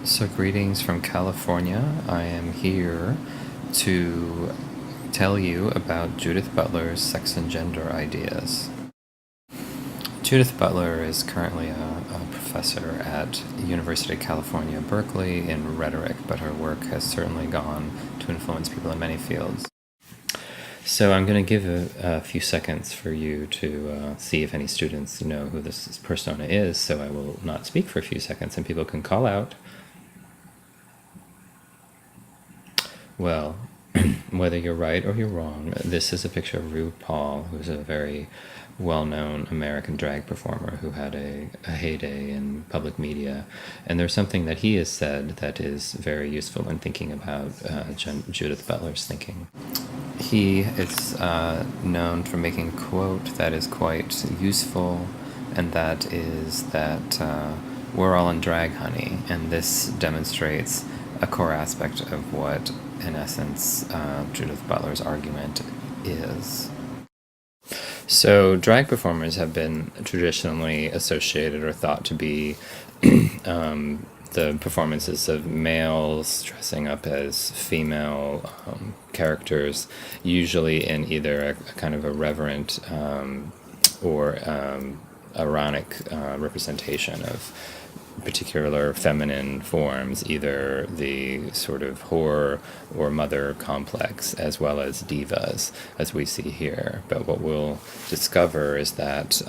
So greetings from California. I am here to tell you about Judith Butler's sex and gender ideas. Judith Butler is currently a professor at University of California, Berkeley in rhetoric, but her work has certainly gone to influence people in many fields. So I'm going to give a few seconds for you to see if any students know who this persona is, so I will not speak for a few seconds and people can call out. Well, whether you're right or you're wrong, this is a picture of RuPaul, who's a very well-known American drag performer who had a heyday in public media. And there's something that he has said that is very useful in thinking about Judith Butler's thinking. He is known for making a quote that is quite useful, and that is that we're all in drag, honey. And this demonstrates a core aspect of what, in essence, Judith Butler's argument is. So drag performers have been traditionally associated or thought to be the performances of males dressing up as female characters, usually in either a kind of irreverent or ironic representation of particular feminine forms, either the sort of whore or mother complex, as well as divas, as we see here. But what we'll discover is that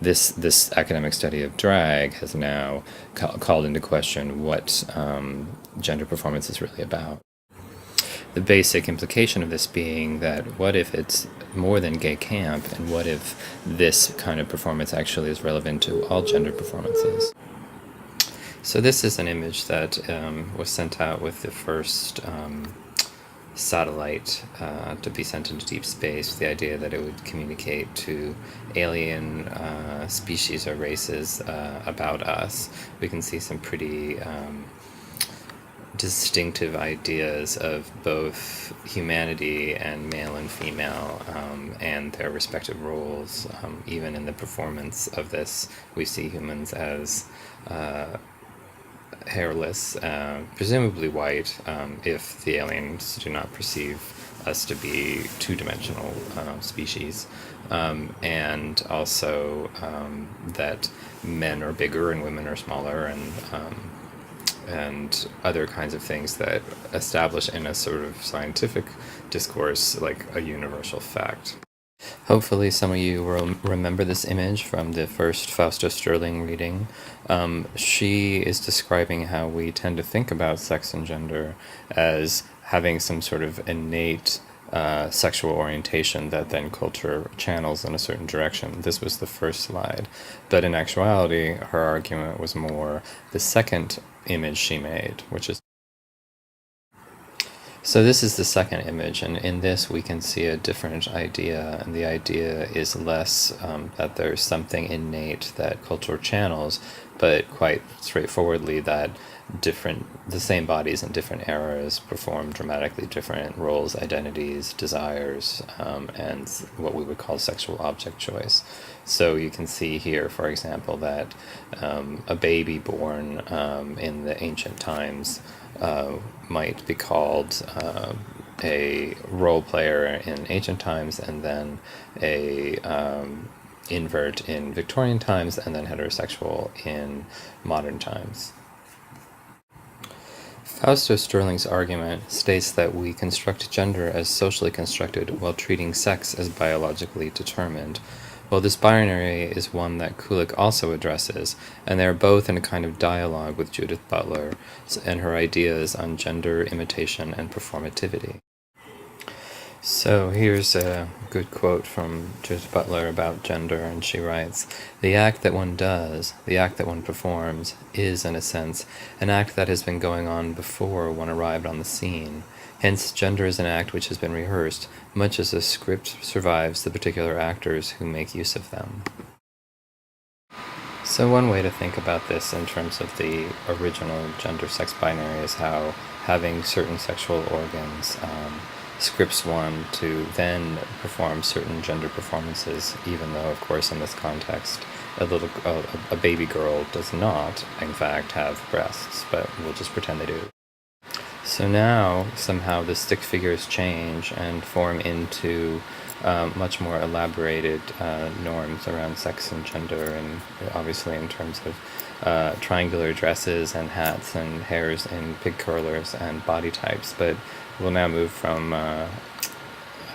this academic study of drag has now called into question what gender performance is really about. The basic implication of this being that what if it's more than gay camp, and what if this kind of performance actually is relevant to all gender performances? So this is an image that was sent out with the first satellite to be sent into deep space, with the idea that it would communicate to alien species or races about us. We can see some pretty distinctive ideas of both humanity and male and female and their respective roles. Even in the performance of this, we see humans as hairless, presumably white, if the aliens do not perceive us to be two-dimensional species, and also that men are bigger and women are smaller, and other kinds of things that establish in a sort of scientific discourse like a universal fact. Hopefully some of you will remember this image from the first Fausto Sterling reading. She is describing how we tend to think about sex and gender as having some sort of innate sexual orientation that then culture channels in a certain direction. This was the first slide. But in actuality, her argument was more the second image she made, which is... So this is the second image, and in this we can see a different idea, and the idea is less that there's something innate that culture channels, but quite straightforwardly that the same bodies in different eras perform dramatically different roles, identities, desires, and what we would call sexual object choice. So you can see here, for example, that a baby born in the ancient times might be called a role player in ancient times, and then a invert in Victorian times, and then heterosexual in modern times. Fausto Sterling's argument states that we construct gender as socially constructed while treating sex as biologically determined. Well, this binary is one that Kulik also addresses, and they are both in a kind of dialogue with Judith Butler and her ideas on gender, imitation, and performativity. So here's a good quote from Judith Butler about gender, and she writes, "The act that one does, the act that one performs, is, in a sense, an act that has been going on before one arrived on the scene. Hence, gender is an act which has been rehearsed, much as a script survives the particular actors who make use of them." So one way to think about this in terms of the original gender-sex binary is how having certain sexual organs scripts one to then perform certain gender performances, even though, of course, in this context, a baby girl does not, in fact, have breasts, but we'll just pretend they do. So now, somehow, the stick figures change and form into much more elaborated norms around sex and gender, and obviously in terms of triangular dresses and hats and hairs and pig curlers and body types. But we'll now move from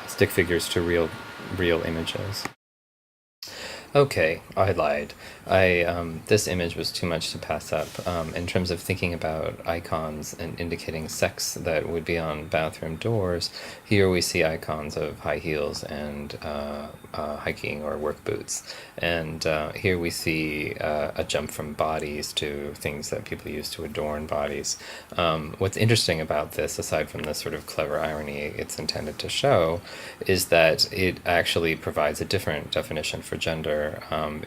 stick figures to real images. Okay, I lied. This image was too much to pass up. In terms of thinking about icons and indicating sex that would be on bathroom doors, here we see icons of high heels and hiking or work boots. And here we see a jump from bodies to things that people use to adorn bodies. What's interesting about this, aside from the sort of clever irony it's intended to show, is that it actually provides a different definition for gender,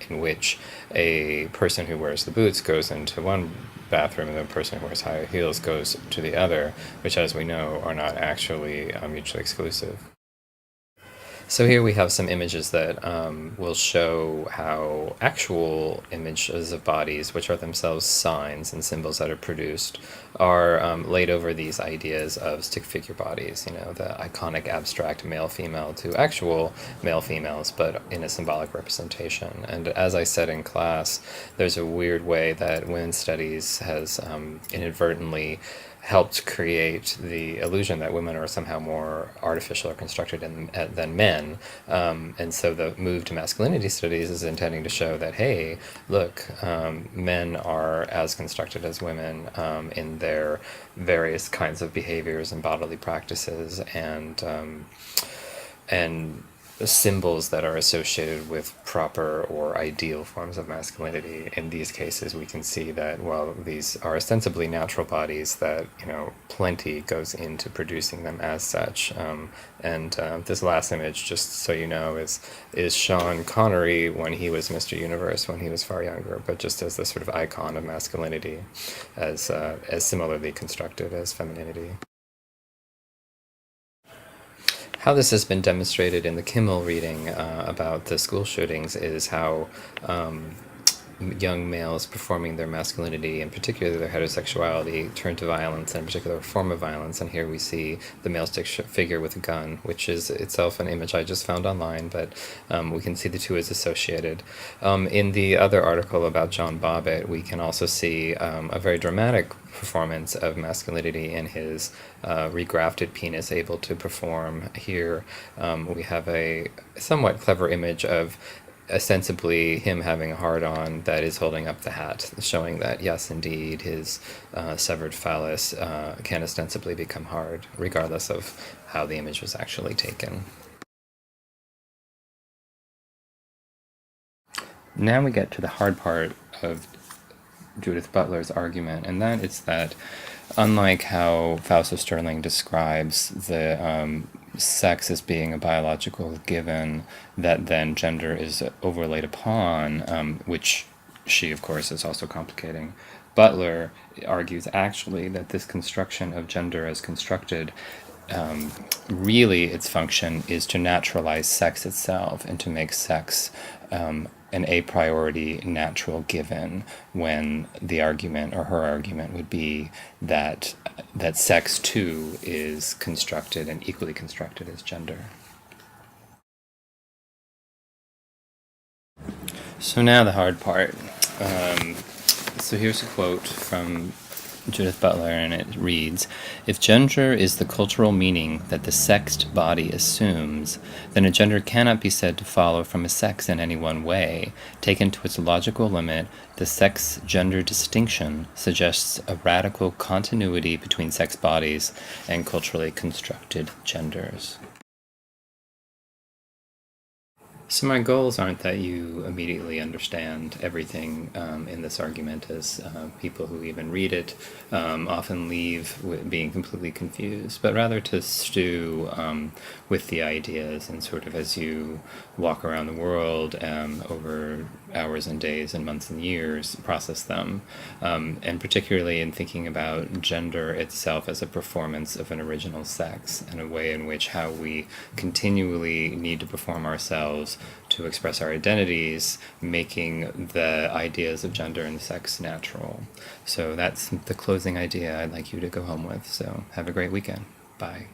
in which a person who wears the boots goes into one bathroom and the person who wears high heels goes to the other, which, as we know, are not actually mutually exclusive. So here we have some images that will show how actual images of bodies, which are themselves signs and symbols that are produced, are laid over these ideas of stick figure bodies, the iconic abstract male-female to actual male-females, but in a symbolic representation. And as I said in class, there's a weird way that women's studies has inadvertently helped create the illusion that women are somehow more artificial or constructed than men. And so the move to masculinity studies is intending to show that, hey, look, men are as constructed as women in their various kinds of behaviors and bodily practices and symbols that are associated with proper or ideal forms of masculinity. In these cases, we can see that, well, these are ostensibly natural bodies, that, plenty goes into producing them as such. And this last image, just so you know, is Sean Connery when he was Mr. Universe, when he was far younger, but just as the sort of icon of masculinity, as similarly constructed as femininity. How this has been demonstrated in the Kimmel reading about the school shootings is how young males performing their masculinity, and particularly their heterosexuality, turn to violence, and a particular form of violence. And here we see the male stick figure with a gun, which is itself an image I just found online, but we can see the two as associated. In the other article about John Bobbitt, we can also see a very dramatic performance of masculinity in his regrafted penis able to perform. Here we have a somewhat clever image of ostensibly him having a hard-on that is holding up the hat, showing that, yes, indeed, his severed phallus can ostensibly become hard, regardless of how the image was actually taken. Now we get to the hard part of Judith Butler's argument, and that is that, unlike how Fausto Sterling describes the sex as being a biological given that then gender is overlaid upon, which she, of course, is also complicating, Butler argues actually that this construction of gender as constructed, really its function is to naturalize sex itself and to make sex an a priori natural given, when the argument, or her argument, would be that sex too is constructed and equally constructed as gender. So now the hard part. So here's a quote from Judith Butler, and it reads, "If gender is the cultural meaning that the sexed body assumes, then a gender cannot be said to follow from a sex in any one way. Taken to its logical limit, the sex-gender distinction suggests a radical continuity between sex bodies and culturally constructed genders." So my goals aren't that you immediately understand everything in this argument, as people who even read it often leave being completely confused, but rather to stew with the ideas, and sort of as you walk around the world over hours and days and months and years, process them, and particularly in thinking about gender itself as a performance of an original sex, and a way in which how we continually need to perform ourselves to express our identities, making the ideas of gender and sex natural. So that's the closing idea I'd like you to go home with. So have a great weekend. Bye.